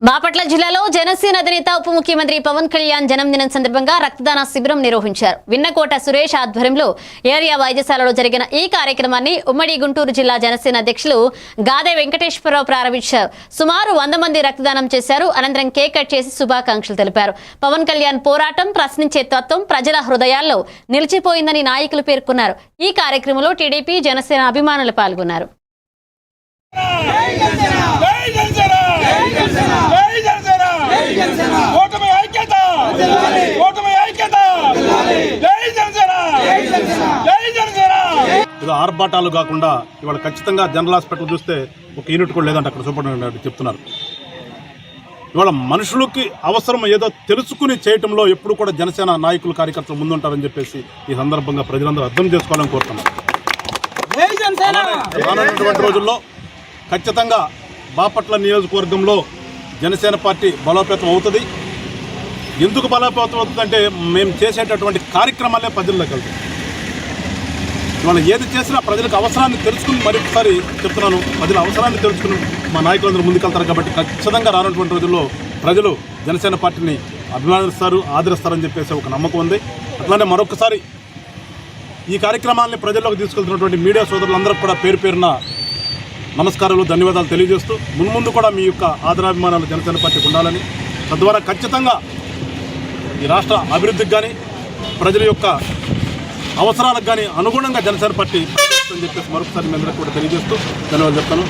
బాపట్ల జిల్లాలో జనసేన అధినేత ఉప ముఖ్యమంత్రి పవన్ కళ్యాణ్ జన్మదినం సందర్భంగా రక్తదాన శిబిరం నిర్వహించారు. విన్నకోట సురేష్ ఆధ్వర్యంలో ఏరియా వైద్యశాలలో జరిగిన ఈ కార్యక్రమాన్ని ఉమ్మడి గుంటూరు జిల్లా జనసేన అధ్యక్షులు గాదే వెంకటేశ్వరరావు ప్రారంభించారు. సుమారు 100 మంది రక్తదానం చేశారు. అనంతరం కేక్ కట్ చేసి శుభాకాంక్షలు తెలిపారు. పవన్ కళ్యాణ్ పోరాటం, ప్రశ్నించే తత్వం ప్రజల హృదయాల్లో నిలిచిపోయిందని నాయకులు పేర్కొన్నారు. ఈ కార్యక్రమంలో టీడీపీ, జనసేన అభిమానులు పాల్గొన్నారు. ఇది ఆర్భాటాలు కాకుండా ఇవాళ ఖచ్చితంగా జనరల్ హాస్పిటల్ చూస్తే ఒక యూనిట్ కూడా లేదంటే అక్కడ సూపరింటెండెంట్ చెప్తున్నారు. ఇవాళ మనుషులకి అవసరం ఏదో తెలుసుకుని చేయటంలో ఎప్పుడు కూడా జనసేన నాయకులు, కార్యకర్తలు ముందుంటారని చెప్పేసి ఈ సందర్భంగా ప్రజలందరూ అర్థం చేసుకోవాలని కోరుతున్నారు. రానున్నటువంటి రోజుల్లో ఖచ్చితంగా బాపట్ల నియోజకవర్గంలో జనసేన పార్టీ బలోపేతం అవుతుంది. ఎందుకు బలోపేతం అవుతుందంటే మేము చేసేటటువంటి కార్యక్రమాలే ప్రజల్లోకి వెళ్తాయి. ఇవాళ ఏది చేసినా ప్రజలకు అవసరాన్ని తెలుసుకుని, మరొకసారి చెప్తున్నాను, ప్రజల అవసరాన్ని తెలుసుకుని మా నాయకులందరూ ముందుకెళ్తారు. కాబట్టి ఖచ్చితంగా రానున్నటువంటి రోజుల్లో ప్రజలు జనసేన పార్టీని అభిమానిస్తారు, ఆదరిస్తారని చెప్పేసి ఒక నమ్మకం ఉంది. అట్లానే మరొకసారి ఈ కార్యక్రమాన్ని ప్రజల్లోకి తీసుకెళ్తున్నటువంటి మీడియా సోదరులందరూ కూడా పేరు పేరున నమస్కారాలు, ధన్యవాదాలు తెలియజేస్తూ మున్ముందు కూడా మీ యొక్క ఆదరాభిమానాలు జనసేన పార్టీకి ఉండాలని, తద్వారా ఖచ్చితంగా ఈ రాష్ట్ర అభివృద్ధికి కానీ ప్రజల యొక్క అవసరాలకు కానీ అనుగుణంగా జనసేన పార్టీ అని చెప్పేసి మరొకసారి మీ అందరికీ కూడా తెలియజేస్తూ ధన్యవాదాలు చెప్తాను.